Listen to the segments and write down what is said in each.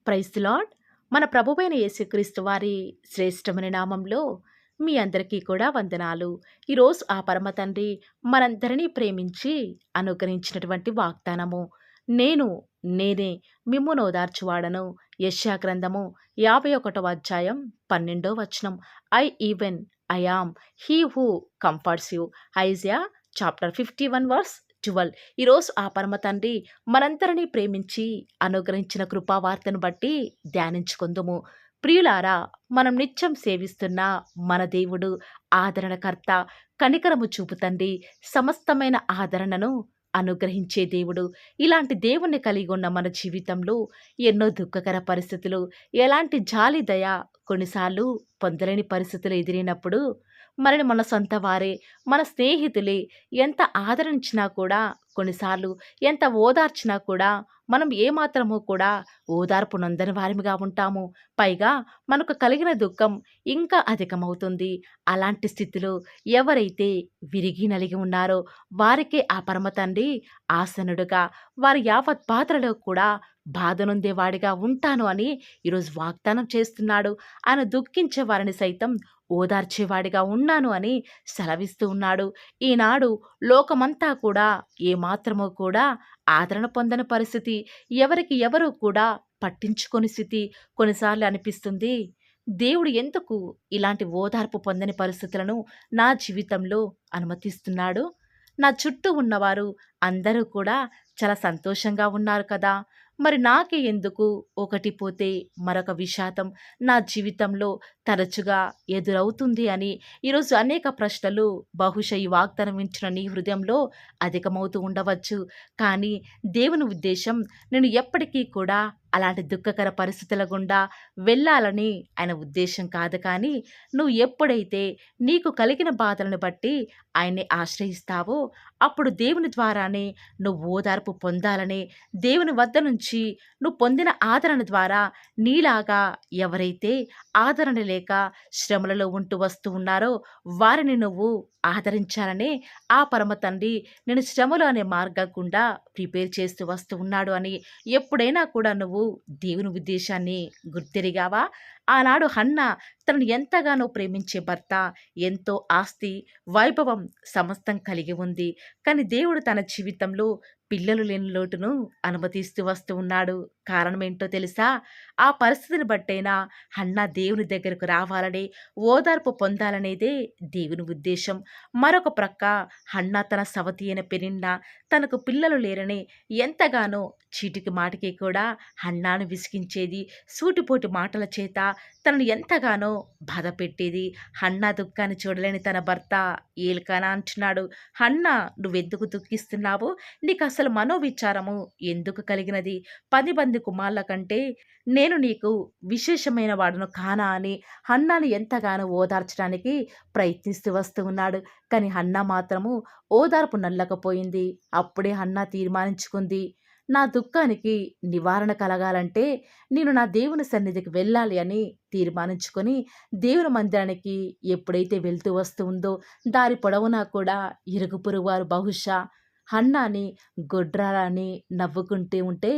Praise the lord. మన ప్రభువైన యేసుక్రీస్తు వారి శ్రేష్టమైన నామంలో మీ అందరికీ కూడా వందనాలు. ఈరోజు ఆ పరమ తండ్రి మనందరినీ ప్రేమించి అనుగ్రహించినటువంటి వాగ్దానము, నేను నేనే మిమ్మును ఓదార్చువాడను. యెషయా గ్రంథము 51వ అధ్యాయం 12వ వచనం. I even I am he who comforts you. Isaiah chapter 51 verse 12. ఈరోజు ఆ పరమ తండ్రి మనందరినీ ప్రేమించి అనుగ్రహించిన కృపావార్తను బట్టి ధ్యానించుకుందుము. ప్రియులారా, మనం నిత్యం సేవిస్తున్న మన దేవుడు ఆదరణకర్త, కనికరము చూపు తండ్రి, సమస్తమైన ఆదరణను అనుగ్రహించే దేవుడు. ఇలాంటి దేవుణ్ణి కలిగి ఉన్న మన జీవితంలో ఎన్నో దుఃఖకర పరిస్థితులు, ఎలాంటి జాలి దయ కొన్నిసార్లు పొందలేని పరిస్థితులు ఎదిరినప్పుడు మనని మన సొంత వారే, మన స్నేహితులే ఎంత ఆదరించినా కూడా, కొన్నిసార్లు ఎంత ఓదార్చినా కూడా మనం ఏమాత్రమూ కూడా ఓదార్పు నొందని వారిగా ఉంటాము. పైగా మనకు కలిగిన దుఃఖం ఇంకా అధికమవుతుంది. అలాంటి స్థితిలో ఎవరైతే విరిగి నలిగి ఉన్నారో వారికే ఆ పరమ తండ్రి ఆసనుడుగా, వారి యావత్ బాధలలో కూడా బాధ నొందేవాడిగా ఉంటాను అని ఈరోజు వాగ్దానం చేస్తున్నాడు. ఆయన దుఃఖించే వారిని సైతం ఓదార్చేవాడిగా ఉన్నాను అని సెలవిస్తూ ఉన్నాడు. ఈనాడు లోకమంతా కూడా ఏమాత్రమో కూడా ఆదరణ పొందని పరిస్థితి, ఎవరికి ఎవరు కూడా పట్టించుకొని స్థితి. కొన్నిసార్లు అనిపిస్తుంది, దేవుడు ఎందుకు ఇలాంటి ఓదార్పు పొందని పరిస్థితులను నా జీవితంలో అనుమతిస్తున్నాడు? నా చుట్టూ ఉన్నవారు అందరూ కూడా చాలా సంతోషంగా ఉన్నారు కదా, మరి నాకే ఎందుకు ఒకటి పోతే మరొక విషాదం నా జీవితంలో తరచుగా ఎదురవుతుంది అని ఈరోజు అనేక ప్రశ్నలు బహుశా ఈ వాగ్దానం ఇచ్చిన నీ హృదయంలో అధికమవుతూ ఉండవచ్చు. కానీ దేవుని ఉద్దేశం నేను ఎప్పటికీ కూడా అలాంటి దుఃఖకర పరిస్థితుల గుండా వెళ్ళాలని ఆయన ఉద్దేశం కాదు. కానీ నువ్వు ఎప్పుడైతే నీకు కలిగిన బాధలను బట్టి ఆయన్ని ఆశ్రయిస్తావో అప్పుడు దేవుని ద్వారానే నువ్వు ఓదార్పు పొందాలని, దేవుని వద్ద నుంచి నువ్వు పొందిన ఆదరణ ద్వారా నీలాగా ఎవరైతే ఆదరణ లేక శ్రమలలో ఉంటూ వస్తూ ఉన్నారో వారిని నువ్వు ఆదరించాలనే ఆ పరమ తండ్రి నేను శ్రమలు అనే మార్గం గుండా ప్రిపేర్ చేస్తూ వస్తూ ఉన్నాడు అని ఎప్పుడైనా కూడా నువ్వు దేవుని ఉద్దేశాన్ని గుర్తెరిగావా? ఆనాడు హన్న తనను ఎంతగానో ప్రేమించే భర్త, ఎంతో ఆస్తి, వైభవం సమస్తం కలిగి ఉంది. కానీ దేవుడు తన జీవితంలో పిల్లలు లేని లోటును అనుమతిస్తూ వస్తూ ఉన్నాడు. కారణం ఏంటో తెలుసా? ఆ పరిస్థితిని బట్టైనా హన్న దేవుని దగ్గరకు రావాలని, ఓదార్పు పొందాలనేదే దేవుని ఉద్దేశం. మరొక ప్రక్క హన్న తన సవతి అయిన పెనిన్న తనకు పిల్లలు లేరని ఎంతగానో చీటికి మాటికి కూడా హన్నాను విసిగించేది. సూటిపోటి మాటల చేత తనను ఎంతగానో బాధ పెట్టేది. హన్నా దుఃఖాన్ని చూడలేని తన భర్త ఏల్కానా అంటున్నాడు, హన్నా నువ్వెందుకు దుఃఖిస్తున్నావు? నీకు అసలు మనోవిచారము ఎందుకు కలిగినది? 10 మంది కుమార్ల కంటే నేను నీకు విశేషమైన వాడను కానా అని హన్నాను ఎంతగానో ఓదార్చడానికి ప్రయత్నిస్తూ వస్తూ ఉన్నాడు. కానీ హన్నా మాత్రము ఓదార్పు నల్లకపోయింది. అప్పుడే హన్నా తీర్మానించుకుంది, నా దుఃఖానికి నివారణ కలగాలంటే నేను నా దేవుని సన్నిధికి వెళ్ళాలి అని తీర్మానించుకొని దేవుని మందిరానికి ఎప్పుడైతే వెళ్తూ వస్తూ ఉందో దారి పొడవునా కూడా ఇరుగు పొరుగు వారు బహుశా హన్నాని గొడ్రాలని నవ్వుకుంటూ ఉంటే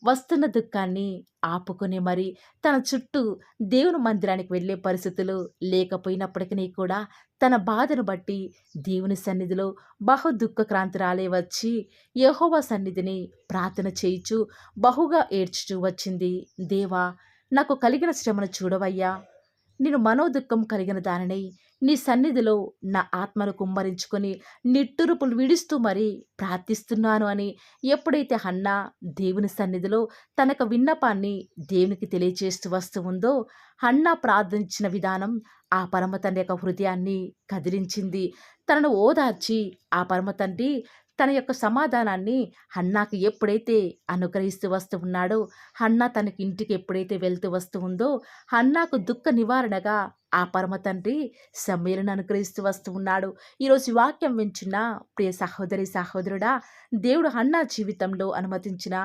వస్తున్న దుఃఖాన్ని ఆపుకొని మరి తన చుట్టూ దేవుని మందిరానికి వెళ్ళే పరిస్థితులు లేకపోయినప్పటికీ కూడా తన బాధను బట్టి దేవుని సన్నిధిలో బహు దుఃఖక్రాంతురాలే వచ్చి యెహోవా సన్నిధిని ప్రార్థన చేయుచు బహుగా ఏడ్చుచూ వచ్చింది. దేవా, నాకు కలిగిన శ్రమను చూడవయ్యా, నేను మనోదుఃఖం కలిగిన దానిని నీ సన్నిధిలో నా ఆత్మను కుమ్మరించుకొని నిట్టూర్పులు విడుస్తూ మరీ ప్రార్థిస్తున్నాను అని ఎప్పుడైతే హన్నా దేవుని సన్నిధిలో తనకు విన్నపాన్ని దేవునికి తెలియచేస్తూ వస్తూ ఉందో హన్నా ప్రార్థించిన విధానం ఆ పరమ తండ్రి యొక్క హృదయాన్ని కదిలించింది. తనను ఓదార్చి ఆ పరమ తండ్రి తన యొక్క సమాధానాన్ని హన్నాకి ఎప్పుడైతే అనుగ్రహిస్తూ వస్తూ ఉన్నాడో, హన్నా తనకి ఇంటికి ఎప్పుడైతే వెళ్తూ వస్తూ ఉందో హన్నాకు దుఃఖ నివారణగా ఆ పరమ తండ్రి సమయలను అనుగ్రహిస్తూ వస్తూ ఉన్నాడు. ఈరోజు ఈ వాక్యం వింటున్న ప్రియ సహోదరి సహోదరుడా, దేవుడు హన్నా జీవితంలో అనుమతించిన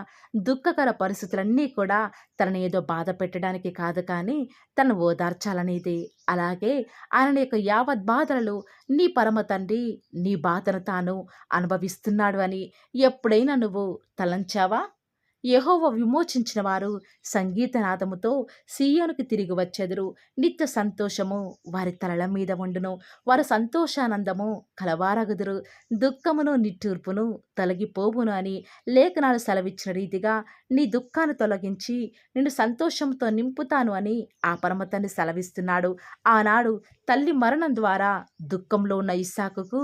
దుఃఖకర పరిస్థితులన్నీ కూడా తనని ఏదో బాధ పెట్టడానికి కాదు, కానీ తను ఓదార్చాలనేది. అలాగే ఆయన యొక్క యావత్ బాధలలో నీ పరమ తండ్రి నీ బాధను తాను అనుభవిస్తున్నాడు అని ఎప్పుడైనా నువ్వు తలంచావా? యెహోవా విమోచించిన వారు సంగీతనాదముతో సీయోనుకు తిరిగి వచ్చెదరు. నిత్య సంతోషము వారి తలల మీద ఉండును. వారు సంతోషానందము కలవారగుదురు. దుఃఖమును నిట్టూర్పును తొలగిపోవును అని లేఖనాలు సెలవిచ్చిన రీతిగా నీ దుఃఖాన్ని తొలగించి నిన్ను సంతోషంతో నింపుతాను అని ఆ పరమ తండ్రి సెలవిస్తున్నాడు. ఆనాడు తల్లి మరణం ద్వారా దుఃఖంలో ఉన్న ఇస్సాకుకు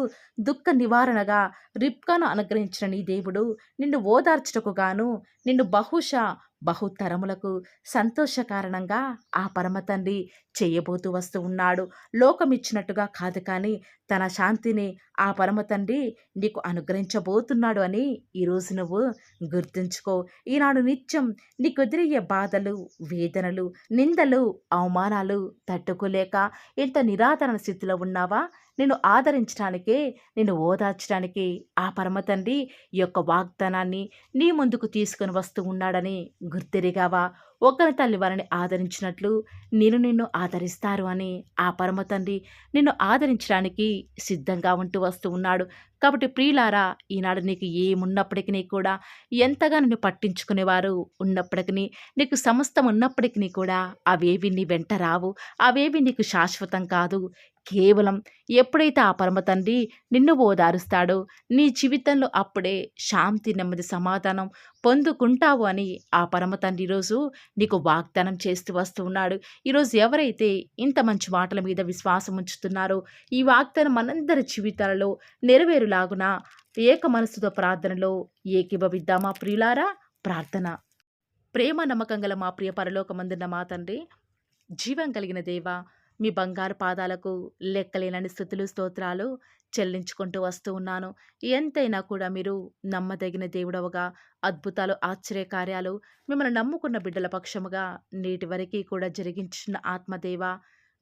దుఃఖ నివారణగా రిబ్కాను అనుగ్రహించిన నీ దేవుడు నిన్ను ఓదార్చుటకు గాను నిన్ను బహుశా బహుతరములకు సంతోష కారణంగా ఆ పరమ తండ్రి చేయబోతూ వస్తూ ఉన్నాడు. లోకమిచ్చినట్టుగా కాదు కానీ తన శాంతిని ఆ పరమ తండ్రి నీకు అనుగ్రహించబోతున్నాడు అని ఈరోజు నువ్వు గుర్తుంచుకో. ఈనాడు నిత్యం నీకు ఎదురయ్యే బాధలు, వేదనలు, నిందలు, అవమానాలు తట్టుకోలేక ఎంత నిరాదరణ స్థితిలో ఉన్నావా? నిన్ను ఆదరించడానికే, నిన్ను ఓదార్చడానికి ఆ పరమ తండ్రి ఈ యొక్క వాగ్దానాన్ని నీ ముందుకు తీసుకొని వస్తూ ఉన్నాడని గుర్తెరిగావా? ఒకరి తల్లి వారిని ఆదరించినట్లు నిన్ను ఆదరిస్తారు అని ఆ పరమ తండ్రి నిన్ను ఆదరించడానికి సిద్ధంగా ఉంటూ వస్తూ ఉన్నాడు. కాబట్టి ప్రియులారా, ఈనాడు నీకు ఏమున్నప్పటికీ కూడా, ఎంతగా నిన్ను పట్టించుకునేవారు ఉన్నప్పటికీ, నీకు సమస్తం ఉన్నప్పటికీ కూడా అవేవి నీ వెంట రావు. అవేవి నీకు శాశ్వతం కాదు. కేవలం ఎప్పుడైతే ఆ పరమ తండ్రి నిన్ను ఓదారుస్తాడో నీ జీవితంలో అప్పుడే శాంతి, నెమ్మది, సమాధానం పొందుకుంటావు అని ఆ పరమ తండ్రి ఈరోజు నీకు వాగ్దానం చేస్తూ వస్తూ ఉన్నాడు. ఈరోజు ఎవరైతే ఇంత మంచి మాటల మీద విశ్వాసం ఉంచుతున్నారో ఈ వాగ్దానం మనందరి జీవితాలలో నెరవేరులాగున ఏక మనసుతో ప్రార్థనలో ఏకీభవిద్దామా ప్రియులారా? ప్రార్థన. ప్రేమ నమ్మకం గల మా ప్రియ పరలోకమందున్న మా తండ్రి, జీవం కలిగిన దేవా, మీ బంగారు పాదాలకు లెక్కలేనని స్తుతులు, స్తోత్రాలు చెల్లించుకుంటూ వస్తూ ఉన్నాను. ఎంతైనా కూడా మీరు నమ్మదగిన దేవుడవగా, అద్భుతాలు, ఆశ్చర్యకార్యాలు మిమ్మల్ని నమ్ముకున్న బిడ్డల పక్షముగా నేటి వరకు కూడా జరిగించిన ఆత్మదేవ,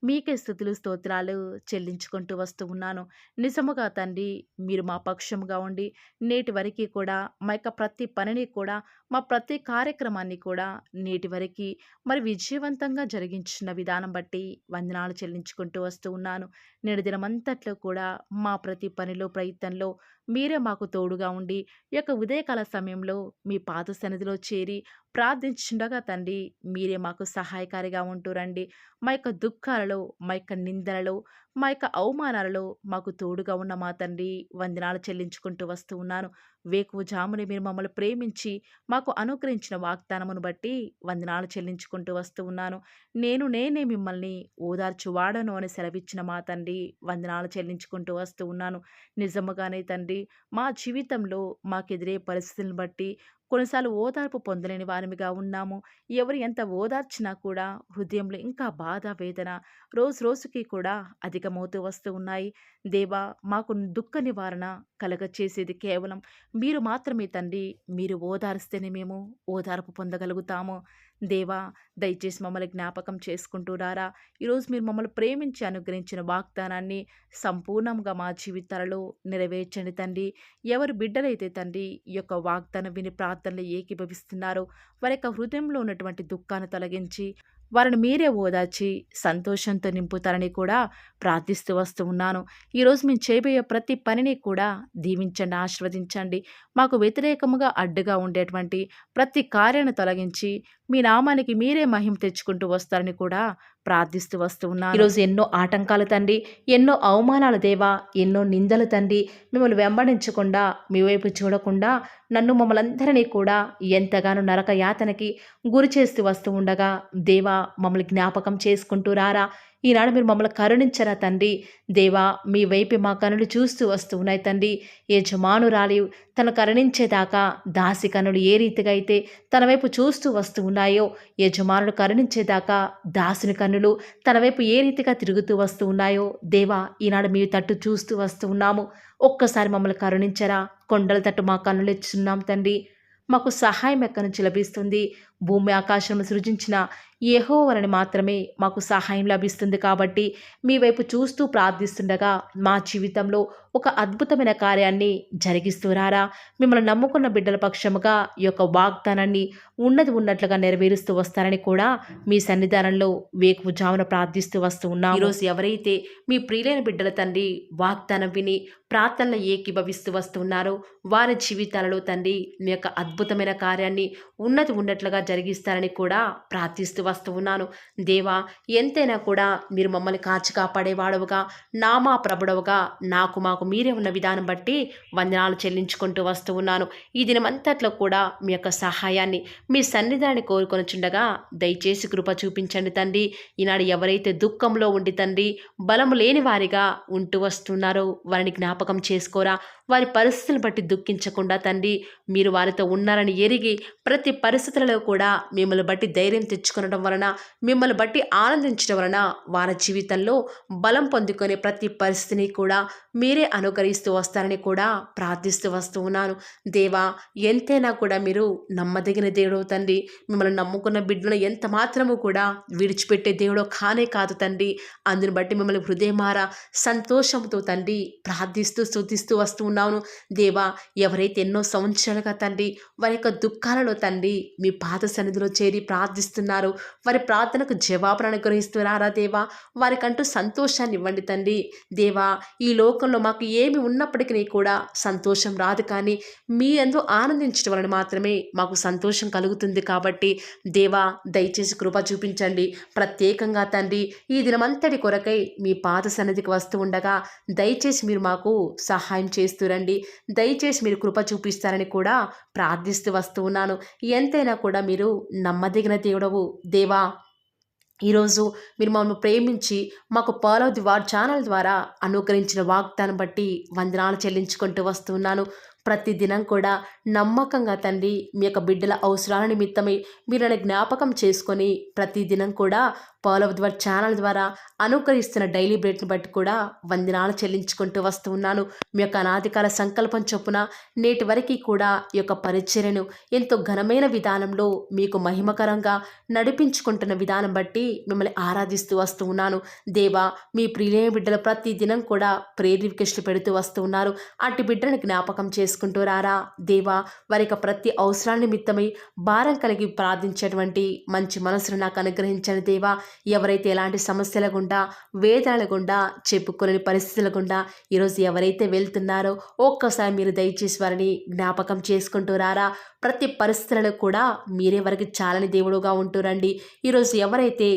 మీకే స్తుతులు, స్తోత్రాలు చెల్లించుకుంటూ వస్తూ ఉన్నాను. నిజముగా తండ్రి, మీరు మా పక్షముగా ఉండి నేటి వరకు కూడా మా యొక్క ప్రతి పనిని కూడా, మా ప్రతి కార్యక్రమాన్ని కూడా నేటి వరకు మరి విజయవంతంగా జరిగించిన విధానం బట్టి వందనాలు చెల్లించుకుంటూ వస్తూ ఉన్నాను. నేడు దినమంతట్లో కూడా మా ప్రతి పనిలో, ప్రయత్నంలో మీరే మాకు తోడుగా ఉండి ఈ యొక్క ఉదయకాల సమయంలో మీ పాద సన్నిధిలో చేరి ప్రార్థించుండగా తండ్రి, మీరే మాకు సహాయకారిగా ఉంటూ రండి. మా యొక్క దుఃఖాలలో, మా యొక్క నిందలలో, మా యొక్క అవమానాలలో మాకు తోడుగా ఉన్న మా తండ్రి, వందనాలు చెల్లించుకుంటూ వస్తూ ఉన్నాను. వేకువజామున మీరు మమ్మల్ని ప్రేమించి మాకు అనుగ్రహించిన వాగ్దానమును బట్టి వందనాలు చెల్లించుకుంటూ వస్తూ ఉన్నాను. నేనే మిమ్మల్ని ఓదార్చువాడను అని సెలవిచ్చిన మా తండ్రి, వందనాలు చెల్లించుకుంటూ వస్తూ ఉన్నాను. నిజముగానే తండ్రి, మా జీవితంలో మాకెదిరే పరిస్థితులను బట్టి కొన్నిసార్లు ఓదార్పు పొందలేని వారిమిగా ఉన్నాము. ఎవరు ఎంత ఓదార్చినా కూడా హృదయంలో ఇంకా బాధ, వేదన రోజు రోజుకి కూడా అధికమవుతూ వస్తూ ఉన్నాయి. దేవా, మాకు దుఃఖ నివారణ కలగచేసేది కేవలం మీరు మాత్రమే తండ్రి. మీరు ఓదారిస్తేనే మేము ఓదార్పు పొందగలుగుతాము. దేవా, దయచేసి మమ్మల్ని జ్ఞాపకం చేసుకుంటూ రారా. ఈరోజు మీరు మమ్మల్ని ప్రేమించి అనుగ్రహించిన వాగ్దానాన్ని సంపూర్ణంగా మా జీవితాలలో నెరవేర్చండి తండ్రి. ఎవరు బిడ్డలైతే తండ్రి ఈ యొక్క వాగ్దానం విని ప్రార్థనలు ఏకీభవిస్తున్నారో వారి యొక్క హృదయంలో ఉన్నటువంటి దుఃఖాన్ని తొలగించి వారిని మీరే ఓదార్చి సంతోషంతో నింపుతారని కూడా ప్రార్థిస్తూ వస్తూ ఉన్నాను. ఈరోజు మేము చేయబోయే ప్రతి పనిని కూడా దీవించండి, ఆశీర్వదించండి. మాకు వ్యతిరేకముగా అడ్డుగా ఉండేటువంటి ప్రతి కార్యాన్ని తొలగించి మీ నామానికి మీరే మహిమ తెచ్చుకుంటూ వస్తారని కూడా ప్రార్థిస్తూ వస్తూ ఉన్నాను. ఈరోజు ఎన్నో ఆటంకాలు తండ్రి, ఎన్నో అవమానాలు దేవా, ఎన్నో నిందలు తండ్రి, మిమ్మల్ని వెంబడించకుండా, మీ వైపు చూడకుండా నన్ను మమ్మల్ని అందరినీ కూడా ఎంతగానో నరక యాతనకి గురి చేస్తూ వస్తూ ఉండగా దేవా, మమ్మల్ని జ్ఞాపకం చేసుకుంటూ రారా. ఈనాడు మీరు మమ్మల్ని కరుణించరా తండ్రి. దేవా, మీ వైపు మా కనులు చూస్తూ వస్తూ ఉన్నాయి తండ్రి. యజమానురాలి తను కరుణించేదాకా దాసి కనులు ఏ రీతిగా అయితే తన వైపు చూస్తూ వస్తూ ఉన్నాయో, యజమానుడు కరుణించేదాకా దాసుని కన్నులు తన వైపు ఏ రీతిగా తిరుగుతూ వస్తూ ఉన్నాయో దేవా, ఈనాడు మీ తట్టు చూస్తూ వస్తూ ఉన్నాము. ఒక్కసారి మమ్మల్ని కరుణించరా. కొండల తట్టు మా కన్నులు ఎత్తుచున్నాం తండ్రి. మాకు సహాయం ఎక్కడి నుంచి లభిస్తుంది? భూమి ఆకాశం సృజించిన యెహోవాని మాత్రమే మాకు సహాయం లభిస్తుంది. కాబట్టి మీ వైపు చూస్తూ ప్రార్థిస్తుండగా మా జీవితంలో ఒక అద్భుతమైన కార్యాన్ని జరిగిస్తూ రారా. మిమ్మల్ని నమ్ముకున్న బిడ్డల పక్షముగా ఈ యొక్క వాగ్దానాన్ని ఉన్నది ఉన్నట్లుగా నెరవేరుస్తూ వస్తారని కూడా మీ సన్నిధానంలో వేకువజామున ప్రార్థిస్తూ వస్తూ ఉన్నాం. ఈరోజు ఎవరైతే మీ ప్రియులైన బిడ్డల తండ్రి వాగ్దానం విని ప్రార్థనలో ఏకీభవిస్తూ వస్తున్నారో వారి జీవితాలలో తండ్రి మీ యొక్క అద్భుతమైన కార్యాన్ని ఉన్నది ఉన్నట్లుగా జరిగిస్తారని కూడా ప్రార్థిస్తూ వస్తూ ఉన్నాను. దేవా, ఎంతైనా కూడా మీరు మమ్మల్ని కాచి కాపాడేవాడవుగా, నామా ప్రభుడవుగా నాకు మాకు మీరే ఉన్న విధానం బట్టి వందనాలు చెల్లించుకుంటూ వస్తూ ఉన్నాను. ఈ దినమంతట్లో కూడా మీ యొక్క సహాయాన్ని మీ సన్నిధాన్ని కోరుకొనుచుండగా దయచేసి కృప చూపించండి తండ్రి. ఈనాడు ఎవరైతే దుఃఖంలో ఉండి తండ్రి బలము లేని వారిగా ఉంటూ వస్తున్నారో వారిని జ్ఞాపకం చేసుకోరా. వారి పరిస్థితులను బట్టి దుఃఖించకుండా తండ్రి మీరు వారితో ఉన్నారని ఎరిగి ప్రతి పరిస్థితులలో కూడా మిమ్మల్ని బట్టి ధైర్యం తెచ్చుకొనడం వలన, మిమ్మల్ని బట్టి ఆనందించడం వలన వారి జీవితంలో బలం పొందుకునే ప్రతి పరిస్థితిని కూడా మీరే అనుకరిస్తూ వస్తారని కూడా ప్రార్థిస్తూ వస్తూ ఉన్నాను. దేవా, ఎంతైనా కూడా మీరు నమ్మదగిన దేవుడు తండ్రి. మిమ్మల్ని నమ్ముకున్న బిడ్డలను ఎంత మాత్రము కూడా విడిచిపెట్టే దేవుడు కానే కాదు తండ్రి. అందుని బట్టి మిమ్మల్ని హృదయమారా సంతోషంతో తండ్రి ప్రార్థిస్తూ స్తుతిస్తూ వస్తూ ఉన్నాను. దేవా, ఎవరైతే ఎన్నో సంవత్సరాలుగా తండ్రి వారి యొక్క దుఃఖాలలో తండ్రి మీ పాద సన్నిధిలో చేరి ప్రార్థిస్తున్నారు, వారి ప్రార్థనకు జవాబును అనుగ్రహిస్తున్నారా దేవా. వారికంటూ సంతోషాన్ని ఇవ్వండి తండ్రి. దేవా, ఈ లోకంలో మాకు ఏమి ఉన్నప్పటికీ కూడా సంతోషం రాదు, కానీ మీ యందు ఆనందించడం వలన మాత్రమే మాకు సంతోషం కలుగుతుంది. కాబట్టి దేవా, దయచేసి కృప చూపించండి. ప్రత్యేకంగా తండ్రి ఈ దినమంతటి కొరకై మీ పాద సన్నిధికి వస్తూ ఉండగా దయచేసి మీరు మాకు సహాయం చేస్తురండి. దయచేసి మీరు కృప చూపిస్తారని కూడా ప్రార్థిస్తూ వస్తూ ఉన్నాను. ఎంతైనా కూడా మీరు నమ్మదగిన దేవుడవు దేవా. ఈరోజు మీరు మమ్మల్ని ప్రేమించి మాకు pearl of the word channel ద్వారా అనుగ్రహించిన వాగ్దానం బట్టి వందనాలు చెల్లించుకుంటూ వస్తున్నాను. ప్రతిదినం కూడా నమ్మకంగా తండ్రి మీ యొక్క బిడ్డల అవసరాల నిమిత్తమై మీరు నన్ను జ్ఞాపకం చేసుకొని ప్రతిదినం కూడా pearl of the word channel ద్వారా అనుగ్రహిస్తున్న డైలీ బ్రెడ్ని బట్టి కూడా వందనాలు చెల్లించుకుంటూ వస్తూ ఉన్నాను. మీ యొక్క అనాదికాల సంకల్పం చొప్పున నేటి వరకు కూడా ఈ యొక్క పరిచర్యను ఎంతో ఘనమైన విధానంలో మీకు మహిమకరంగా నడిపించుకుంటున్న విధానం బట్టి మిమ్మల్ని ఆరాధిస్తూ వస్తూ ఉన్నాను. దేవా, మీ ప్రియులైన బిడ్డలు ప్రతి దినం కూడా ప్రేయర్ రిక్వెస్ట్లు పెడుతూ వస్తూ ఉన్నారు. అటు బిడ్డను జ్ఞాపకం చేసుకుంటూ రారా దేవా. వారి యొక్క ప్రతి అవసరాల నిమిత్తమై భారం కలిగి ప్రార్థించేటువంటి మంచి మనసును నాకు అనుగ్రహించండి దేవా. ఎవరైతే ఎలాంటి సమస్యల గుండా, వేదనల గుండా, చెప్పుకోలేని పరిస్థితుల గుండా ఈరోజు ఎవరైతే వెళ్తున్నారో ఒక్కసారి మీరు దయచేసి వారిని జ్ఞాపకం చేసుకుంటూ రారా. ప్రతి పరిస్థితులలో కూడా మీరే వారికి చాలని దేవుడుగా ఉంటూరండి. ఈరోజు ఎవరైతే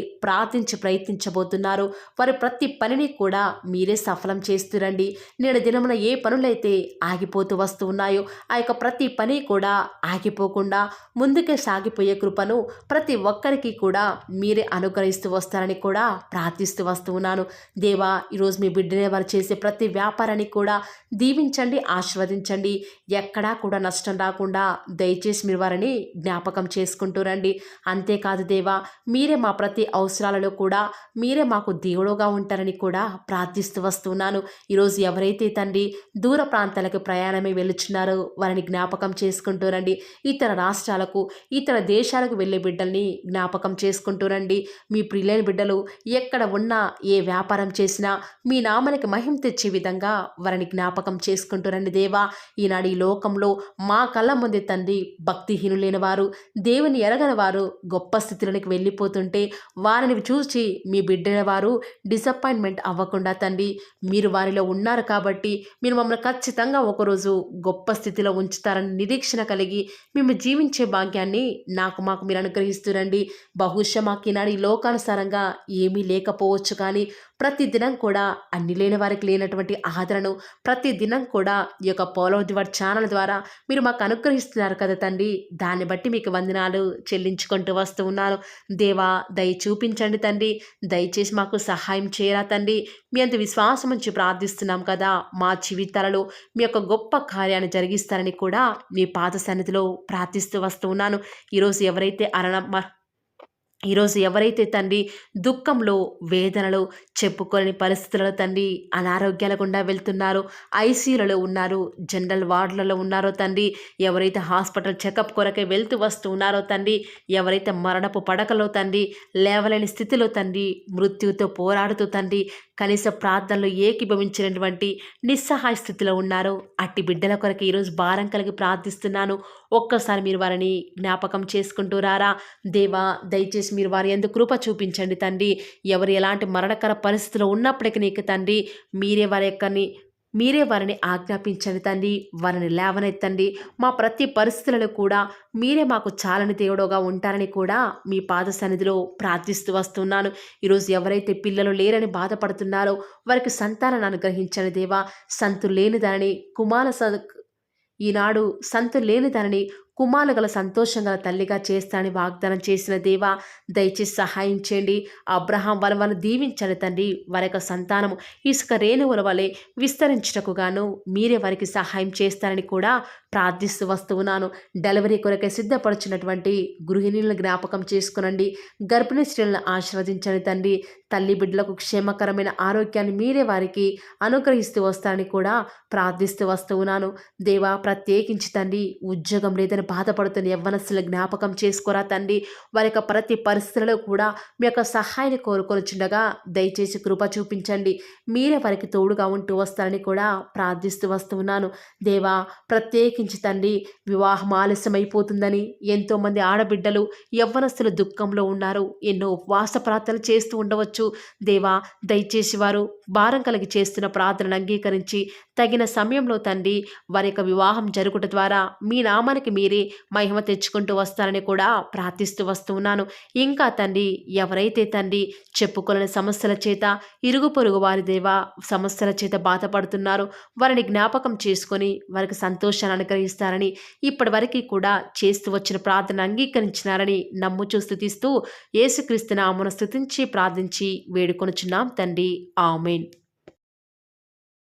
ప్రయత్నించబోతున్నారో వారి ప్రతి పనిని కూడా మీరే సఫలం చేస్తురండి. నేడు దినమున ఏ పనులైతే ఆగిపోతూ వస్తూ ఉన్నాయో ఆ యొక్క ప్రతి పని కూడా ఆగిపోకుండా ముందుకే సాగిపోయే కృపను ప్రతి ఒక్కరికి కూడా మీరే అనుగ్రహిస్తూ వస్తారని కూడా ప్రార్థిస్తూ వస్తూ ఉన్నాను. దేవా, ఈరోజు మీ బిడ్డనే వారు చేసే ప్రతి వ్యాపారాన్ని కూడా దీవించండి, ఆశీర్వదించండి. ఎక్కడా కూడా నష్టం రాకుండా దయచేసి మీరు వారిని జ్ఞాపకం చేసుకుంటూ రండి. అంతేకాదు దేవా, మీరే మా ప్రతి అవసరాలలో కూడా మీరే మాకు దేవుడుగా ఉంటారని కూడా ప్రార్థిస్తూ వస్తున్నాను. ఈరోజు ఎవరైతే తండ్రి దూర ప్రాంతాలకు ప్రయాణమే వెళుచున్నారో వారిని జ్ఞాపకం చేసుకుంటూ రండి. ఇతర రాష్ట్రాలకు, ఇతర దేశాలకు వెళ్ళే బిడ్డల్ని జ్ఞాపకం చేసుకుంటూ రండి. మీ ప్రియులైన బిడ్డలు ఎక్కడ ఉన్నా, ఏ వ్యాపారం చేసినా మీ నామానికి మహిమ తెచ్చే విధంగా వారిని జ్ఞాపకం చేసుకుంటూ రండి దేవా. ఈనాడు ఈ లోకంలో మా కళ్ళ ముందే తండ్రి భక్తిహీనులైన వారు, దేవుని ఎరగని వారు గొప్ప స్థితిలోనికి వెళ్ళిపోతుంటే వారిని చూసి మీ బిడ్డల వారు డిసప్పాయింట్మెంట్ అవ్వకుండా తండ్రి మీరు వారిలో ఉన్నారు కాబట్టి మీరు మమ్మల్ని ఖచ్చితంగా ఒకరోజు గొప్ప స్థితిలో ఉంచుతారని నిరీక్షణ కలిగి మేము జీవించే భాగ్యాన్ని మాకు మీరు అనుగ్రహిస్తురండి. బహుశా మాకు ఈనాడు ఈ లోకానుసారంగా ఏమీ లేకపోవచ్చు, కానీ ప్రతిదినం కూడా అన్ని లేని వారికి లేనటువంటి ఆదరణను ప్రతిదినం కూడా ఈ యొక్క pearl of the word channel ద్వారా మీరు మాకు అనుగ్రహిస్తున్నారు కదా తండ్రి. దాన్ని బట్టి మీకు వందనాలు చెల్లించుకుంటూ వస్తూ ఉన్నాను. దేవా, దయ చూపించండి తండ్రి. దయచేసి మాకు సహాయం చేయరా తండ్రి. మీ అంత విశ్వాసం ఉంచి ప్రార్థిస్తున్నాం కదా. మా జీవితాలలో మీ యొక్క గొప్ప కార్యాన్ని జరిగిస్తారని కూడా మీ పాద సన్నిధిలో ప్రార్థిస్తూ వస్తూ ఉన్నాను. ఈరోజు ఎవరైతే ఈరోజు ఎవరైతే తండ్రి దుఃఖంలో, వేదనలో, చెప్పుకోలేని పరిస్థితులలో తండ్రి అనారోగ్యాల గుండా వెళ్తున్నారో, ఐసీయూలలో ఉన్నారు, జనరల్ వార్డులలో ఉన్నారో తండ్రి, ఎవరైతే హాస్పిటల్ చెకప్ కొరకై వెళ్తూ వస్తూ ఉన్నారో తండ్రి, ఎవరైతే మరణపు పడకలో తండ్రి లేవలేని స్థితిలో తండ్రి మృత్యువుతో పోరాడుతూ తండ్రి కనీస ప్రార్థనలు ఏకీభవించినటువంటి నిస్సహాయ స్థితిలో ఉన్నారో అట్టి బిడ్డల కొరకు ఈరోజు భారం కలిగి ప్రార్థిస్తున్నాను. ఒక్కసారి మీరు వారిని జ్ఞాపకం చేసుకుంటూ రారా. దేవా, దయచేసి మీరు వారి యందు కృప చూపించండి తండ్రి. ఎవరు ఎలాంటి మరణకర పరిస్థితిలో ఉన్నప్పటికీ నీకు తండ్రి మీరే వారిని ఆజ్ఞాపించండి తండ్రి. వారిని లేవనెత్తండి. మా ప్రతి పరిస్థితులలో కూడా మీరే మాకు చాలని దేవుడుగా ఉంటారని కూడా మీ పాద సన్నిధిలో ప్రార్థిస్తూ వస్తున్నాను. ఈరోజు ఎవరైతే పిల్లలు లేరని బాధపడుతున్నారో వారికి సంతానాన్ని అనుగ్రహించండి దేవా. సంతు లేని దానిని ఈనాడు సంతు లేని దానిని కుమారులు గల సంతోషం గల తల్లిగా చేస్తానని వాగ్దానం చేసిన దేవా, దయచేసి సహాయం చేయండి. అబ్రహాం వాళ్ళను దీవించండి తండ్రి. వారి యొక్క సంతానము ఇసుక రేణువుల వలె విస్తరించుటకు గాను మీరే వారికి సహాయం చేస్తారని కూడా ప్రార్థిస్తూ వస్తూ ఉన్నాను. డెలివరీ కొరకై సిద్ధపడుచున్నటువంటి గృహిణులను జ్ఞాపకం చేసుకునండి. గర్భిణీ స్త్రీలను ఆశీర్వదించండి తండ్రి. తల్లి బిడ్డలకు క్షేమకరమైన ఆరోగ్యాన్ని మీరే వారికి అనుగ్రహిస్తూ వస్తారని కూడా ప్రార్థిస్తూ వస్తూ ఉన్నాను. దేవా, ప్రత్యేకించి తండ్రి ఉద్యోగం లేదని బాధపడుతున్న యవ్వనస్తుల జ్ఞాపకం చేసుకోరా తండ్రి. వారి యొక్క ప్రతి పరిస్థితులలో కూడా మీ యొక్క సహాయాన్ని కోరుకొనిచుండగా దయచేసి కృప చూపించండి. మీరే వారికి తోడుగా ఉంటూ వస్తారని కూడా ప్రార్థిస్తూ వస్తూ ఉన్నాను. దేవా, ప్రత్యేకించి తండ్రి వివాహం ఆలస్యమైపోతుందని ఎంతోమంది ఆడబిడ్డలు యవ్వనస్తులు దుఃఖంలో ఉన్నారు. ఎన్నో ఉపవాస ప్రార్థనలు చేస్తూ ఉండవచ్చు. దేవా, దయచేసి వారు భారం కలిగి చేస్తున్న ప్రార్థనను అంగీకరించి తగిన సమయంలో తండ్రి వారి యొక్క వివాహం జరుగుట ద్వారా మీ నామానికి మీరే మహిమ తెచ్చుకుంటూ వస్తారని కూడా ప్రార్థిస్తూ వస్తూ ఉన్నాను. ఇంకా తండ్రి ఎవరైతే తండ్రి చెప్పుకోలేని సమస్యల చేత ఇరుగు పొరుగు వారి దేవా సమస్యల చేత బాధపడుతున్నారో వారిని జ్ఞాపకం చేసుకొని వారికి సంతోషాన్ని అనుగ్రహిస్తారని ఇప్పటి వరకు కూడా చేస్తూ వచ్చిన ప్రార్థన అంగీకరించినారని నమ్ముచూ స్తుతిస్తూ యేసుక్రీస్తు నామమున స్తుతించి ప్రార్థించి వేడుకొనుచున్నాం తండ్రి. ఆమేన్.